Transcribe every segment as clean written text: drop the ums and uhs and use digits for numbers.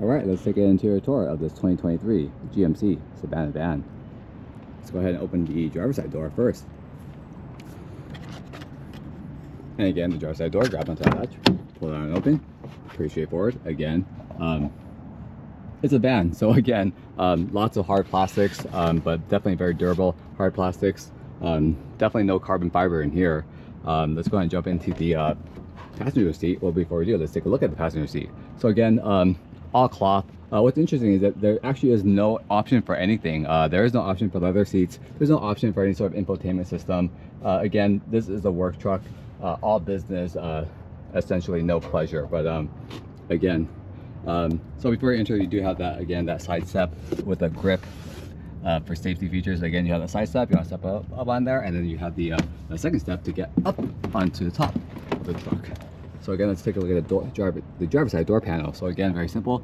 Alright, let's take an interior tour of this 2023 GMC Savana van. Let's go ahead and open the driver's side door first. And again, the driver's side door, grab onto that latch, pull it out and open. Pretty straightforward. Again, it's a van, so again, lots of hard plastics, but definitely very durable hard plastics. Definitely no carbon fiber in here. Let's go ahead and jump into the passenger seat. Well, before we do, let's take a look at the passenger seat. So again, all cloth. What's interesting is that there actually is no option for anything. There is no option for leather seats. There's no option for any sort of infotainment system. Again, this is a work truck, all business, essentially no pleasure. But again, so before you enter, you do have that, again, that side step with a grip for safety features. Again, you have the side step, you want to step up on there, and then you have the second step to get up onto the top of the truck. So again, let's take a look at the driver's side door panel. So again, very simple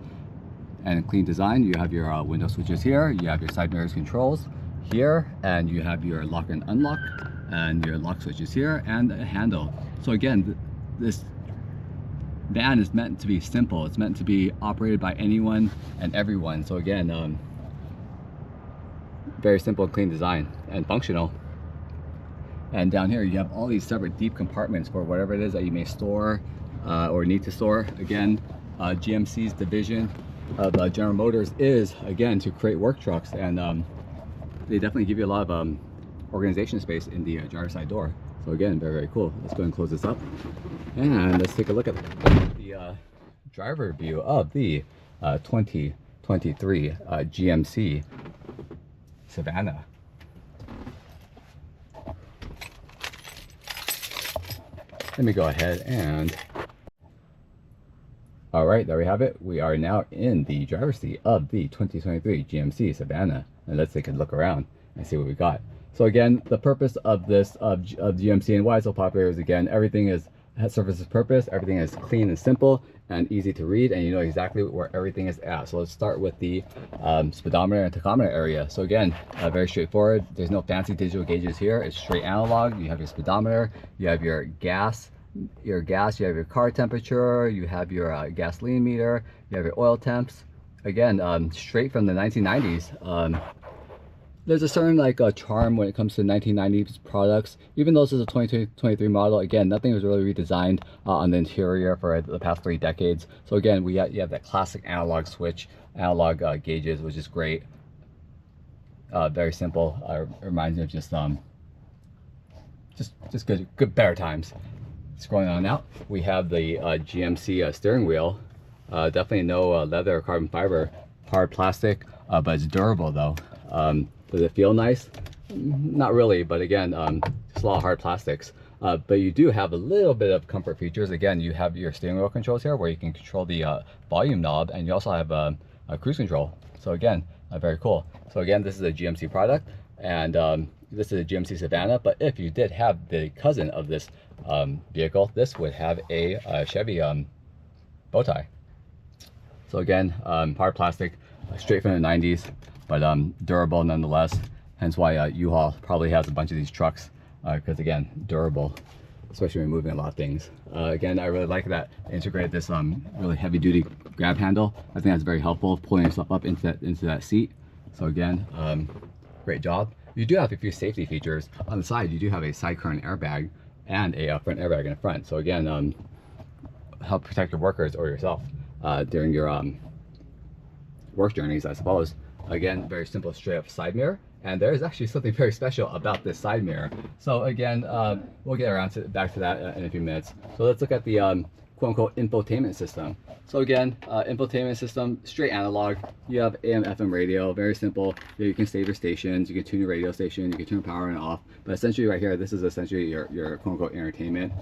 and clean design. You have your window switches here, you have your side mirrors controls here, and you have your lock and unlock and your lock switches here, and a handle. So again, this van is meant to be simple. It's meant to be operated by anyone and everyone. So again, very simple, clean design and functional. And down here you have all these separate deep compartments for whatever it is that you may store or need to store. Again, GMC's division of General Motors is, again, to create work trucks, and they definitely give you a lot of organization space in the driver's side door. So again, very, very cool. Let's go ahead and close this up, and let's take a look at the driver view of the 2023 GMC Savana. Let me go ahead and... Alright, there we have it. We are now in the driver's seat of the 2023 GMC Savana. And let's take a look around and see what we got. So again, the purpose of this, of GMC, and why it's so popular is, again, everything serves its purpose. Everything is clean and simple and easy to read, and you know exactly where everything is at. So let's start with the speedometer and tachometer area. So again, very straightforward. There's no fancy digital gauges here. It's straight analog. You have your speedometer, you have your gas, you have your car temperature, you have your gasoline meter, you have your oil temps. Again, straight from the 1990s. There's a certain charm when it comes to 1990s products. Even though this is a 2023 model, again, nothing was really redesigned on the interior for the past 3 decades. So again, you have that classic analog switch, analog gauges, which is great. Very simple. Reminds me of just good better times. Scrolling on out, we have the GMC steering wheel. Definitely no leather or carbon fiber, hard plastic, but it's durable though. Does it feel nice? Not really, but again, just a lot of hard plastics. But you do have a little bit of comfort features. Again, you have your steering wheel controls here where you can control the volume knob, and you also have a cruise control. So again, very cool. So again, this is a GMC product, and this is a GMC Savana, but if you did have the cousin of this vehicle, this would have a Chevy bow tie. So again, hard plastic, straight from the 90s, but durable nonetheless. Hence why U-Haul probably has a bunch of these trucks, because again, durable, especially when moving a lot of things. Again, I really like that they integrated this really heavy duty grab handle. I think that's very helpful, pulling yourself up into that seat. So again, great job. You do have a few safety features. On the side, you do have a side current airbag and a front airbag in the front. So again, help protect your workers or yourself during your work journeys, I suppose. Again, very simple, straight up side mirror. And there is actually something very special about this side mirror. So again, we'll get back to that in a few minutes. So let's look at the quote-unquote infotainment system. So again, infotainment system, straight analog. You have AM, FM radio, very simple. You can save your stations, you can tune your radio station, you can turn power on and off. But essentially right here, this is essentially your quote-unquote entertainment.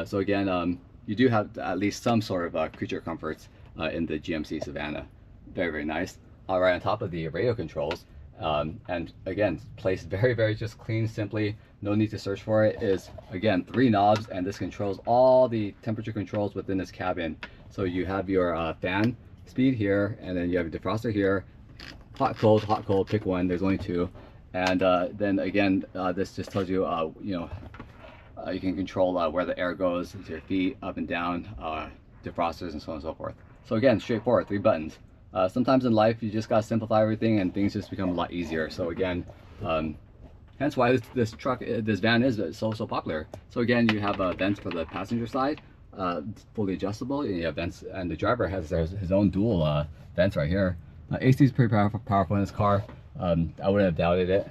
So again, you do have at least some sort of creature comforts in the GMC Savana. Very, very nice. Right on top of the radio controls, and again, placed very, very just clean, simply, no need to search for it, is again 3 knobs, and this controls all the temperature controls within this cabin. So you have your fan speed here, and then you have your defroster here, hot, cold, pick one, there's only 2. And then again, this just tells you, you can control where the air goes into your feet, up and down, defrosters, and so on and so forth. So again, straightforward, 3 buttons. Sometimes in life you just gotta simplify everything and things just become a lot easier. So again, hence why this van is so popular. So again, you have vents for the passenger side, fully adjustable, and you have vents, and the driver has his own dual vents right here. AC is pretty powerful in this car. I wouldn't have doubted it.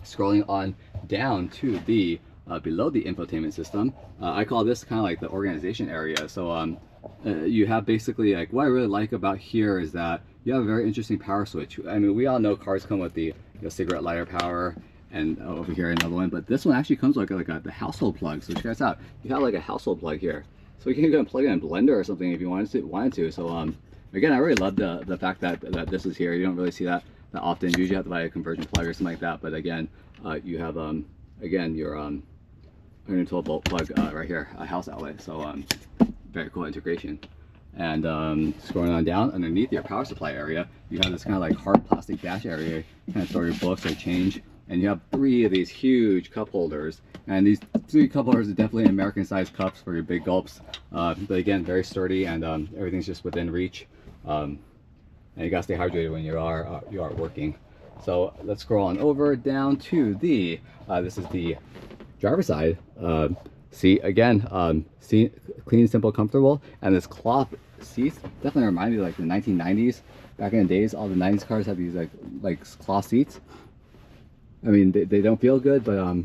Scrolling on down to the below the infotainment system, I call this kind of like the organization area. So you have basically, like, what I really like about here is that you have a very interesting power switch. I mean, we all know cars come with the cigarette lighter power, and over here another one, but this one actually comes like the household plug. So check this out. You have like a household plug here, so you can go and plug in a blender or something if you wanted to. So again, I really love the fact that this is here. You don't really see that often. Usually you have to buy a conversion plug or something like that, but again, you have again your 112 volt plug right here, a house outlet. So very cool integration. And scrolling on down, underneath your power supply area, you have this kind of like hard plastic dash area. You kind of store your books or change, and you have 3 of these huge cup holders. And these 3 cup holders are definitely American sized cups for your big gulps. But again, very sturdy, and everything's just within reach. And you gotta stay hydrated when you are working. So let's scroll on over down to the this is the driver's side. Seat again, seat clean, simple, comfortable, and this cloth seats definitely remind me of like the 1990s. Back in the days, all the 90s cars had these like cloth seats. I mean, they don't feel good, but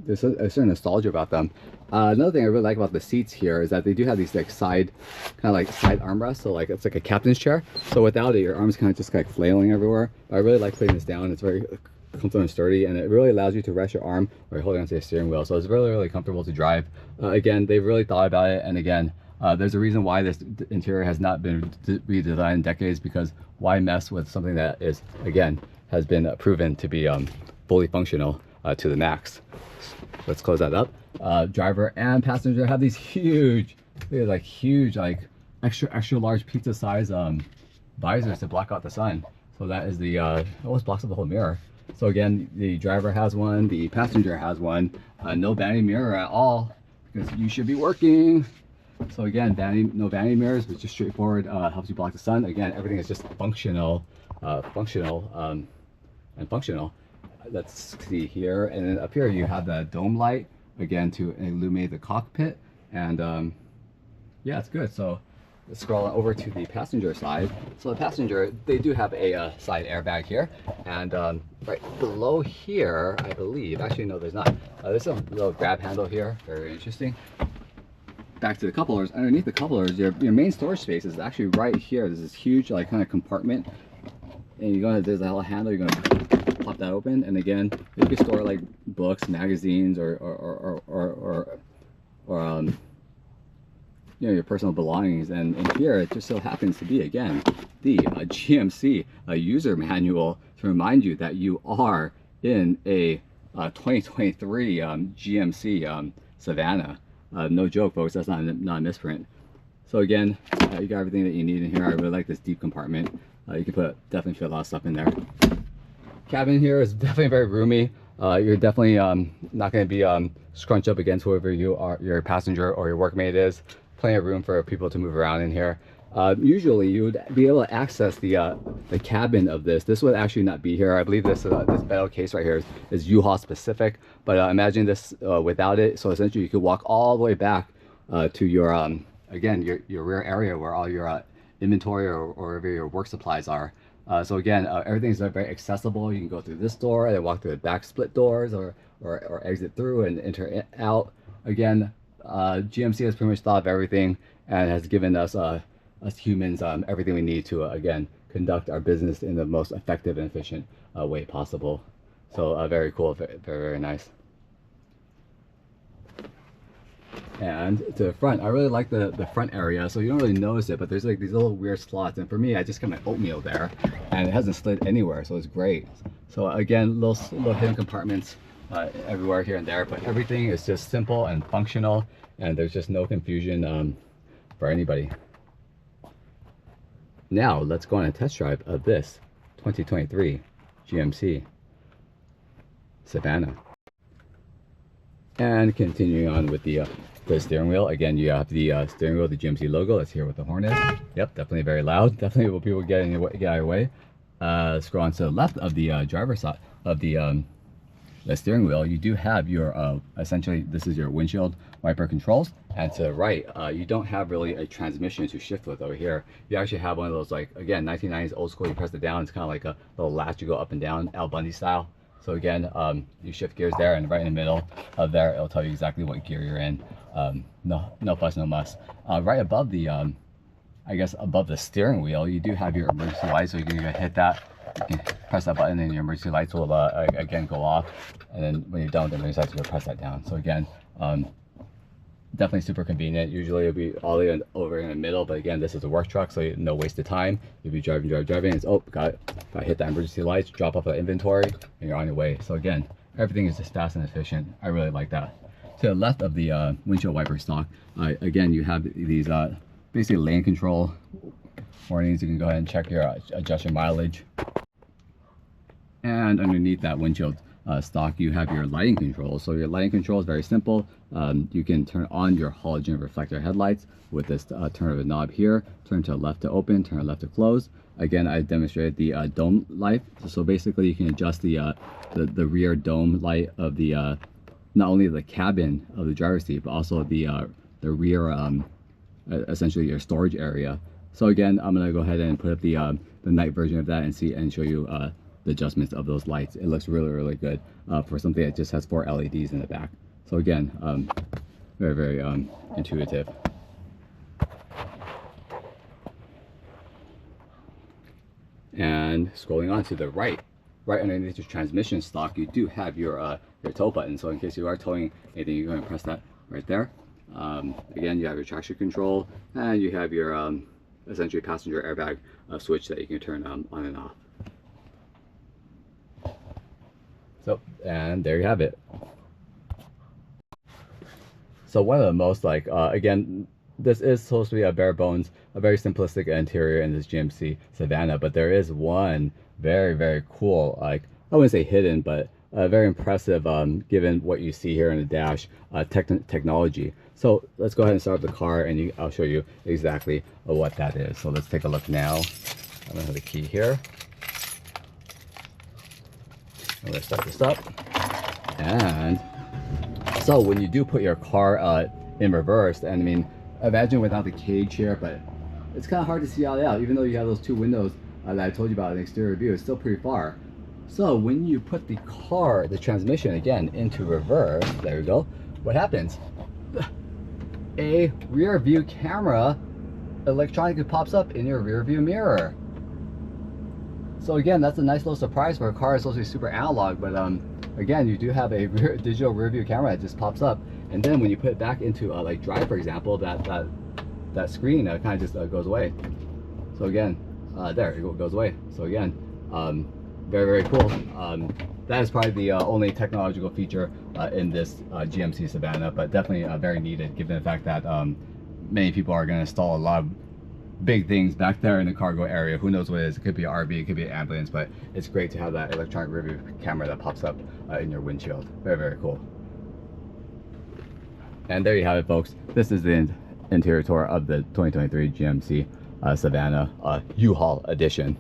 there's a certain nostalgia about them. Another thing I really like about the seats here is that they do have these like side armrests. So like it's like a captain's chair. So without it, your arms kind of just like flailing everywhere. But I really like putting this down. It's very comfortable and sturdy, and it really allows you to rest your arm while you're holding onto the steering wheel. So it's really comfortable to drive. Again, they've really thought about it, and again, there's a reason why this interior has not been redesigned in decades, because why mess with something that is, again, has been proven to be fully functional to the max. Let's close that up. Driver and passenger have these huge extra large pizza size visors to block out the sun. So that is the almost blocks up the whole mirror. So again, the driver has one, the passenger has one. No vanity mirror at all, because you should be working. So again, no vanity mirrors, but just straightforward, helps you block the sun. Again, everything is just functional. Let's see here, and then up here you have the dome light, again, to illuminate the cockpit. And yeah, it's good. So let's scroll over to the passenger side. So the passenger, they do have a side airbag here, and right below here, I believe, actually no, there's not. There's a little grab handle here, very interesting. Back to the cup holders. Underneath the cup holders, your main storage space is actually right here. There's this huge like kind of compartment, and there's a little handle. You're gonna pop that open, and again, you can store like books, magazines, or your personal belongings. And here it just so happens to be, again, the GMC user manual to remind you that you are in a 2023 GMC Savana. No joke, folks, that's not a misprint. So again, you got everything that you need in here. I really like this deep compartment. You can definitely fit a lot of stuff in there. Cabin here is definitely very roomy. You're definitely not going to be scrunched up against whoever your passenger or your workmate is. Plenty of room for people to move around in here. Usually you would be able to access the cabin of this. This would actually not be here. I believe this metal case right here is U-Haul specific, but imagine this without it. So essentially you could walk all the way back to your again your rear area where all your inventory or wherever your work supplies are. So again, everything is very accessible. You can go through this door and then walk through the back split doors, or exit through and enter out. Again, GMC has pretty much thought of everything and has given us humans everything we need to again conduct our business in the most effective and efficient way possible. So very cool, very nice. And to the front, I really like the front area. So you don't really notice it, but there's like these little weird slots, and for me, I just got my oatmeal there and it hasn't slid anywhere, so it's great. So again, little hidden compartments everywhere here and there, but everything is just simple and functional, and there's just no confusion for anybody. Now let's go on a test drive of this 2023 GMC Savana. And continuing on with the steering wheel, again, you have the steering wheel, the GMC logo. Let's hear what the horn is. Yep, definitely very loud. Definitely what people get out of your way. Scroll on to the left of the driver's side of the steering wheel. You do have your essentially this is your windshield wiper controls, and to the right you don't have really a transmission to shift with. Over here you actually have one of those, like, again, 1990s old school. You press it down, it's kind of like a little latch, you go up and down, Al Bundy style. So again, you shift gears there, and right in the middle of there it'll tell you exactly what gear you're in. No fuss, no muss. Right above the I guess above the steering wheel, you do have your emergency lights, so you can hit that. You can press that button and your emergency lights will again go off, and then when you're done with the emergency lights, you can press that down. So again, definitely super convenient. Usually it'll be all the way over in the middle, but again, this is a work truck, so no waste of time. If you driving, it's, oh, got it. If I hit that emergency lights, drop off the inventory, and you're on your way. So again, everything is just fast and efficient. I really like that. To the left of the windshield wiper stock, again, you have these basically lane control warnings. You can go ahead and check your adjust your mileage. And underneath that windshield stock, you have your lighting controls. So your lighting control is very simple. You can turn on your halogen reflector headlights with this turn of a knob here. Turn to left to open, turn left to close. Again, I demonstrated the dome light. So basically, you can adjust the rear dome light of the not only the cabin of the driver's seat, but also the rear, essentially your storage area. So again, I'm gonna go ahead and put up the night version of that and show you the adjustments of those lights. It looks really, really good for something that just has 4 LEDs in the back. So again, very, very intuitive. And scrolling on to the right underneath your transmission stock, you do have your tow button. So in case you are towing anything, you're going to press that right there. Again, you have your traction control, and you have your essentially passenger airbag switch that you can turn on and off. So, and there you have it. So one of the most, like, again, this is supposed to be a bare bones, a very simplistic interior in this GMC Savana, but there is one very, very cool, like, I wouldn't say hidden, but very impressive, given what you see here in the dash, technology. So let's go ahead and start up the car, and I'll show you exactly what that is. So let's take a look now. I'm gonna have the key here. I'm gonna start this up. And so when you do put your car in reverse, and I mean, imagine without the cage here, but it's kind of hard to see all that out. Even though you have those 2 windows that I told you about in the exterior view, it's still pretty far. So when you put the transmission again into reverse, there we go, what happens? A rear view camera electronically pops up in your rear view mirror. So again, that's a nice little surprise for a car. It's supposed to be super analog, but again, you do have a digital rear view camera that just pops up. And then when you put it back into like drive, for example, that screen kind of just goes away. So again, there it goes away. So again, very, very cool. That is probably the only technological feature in this GMC Savana, but definitely very needed, given the fact that many people are going to install a lot of big things back there in the cargo area. Who knows what it is? It could be an RV, it could be an ambulance, but it's great to have that electronic rear view camera that pops up in your windshield. Very, very cool. And there you have it, folks. This is the interior tour of the 2023 GMC Savana U-Haul edition.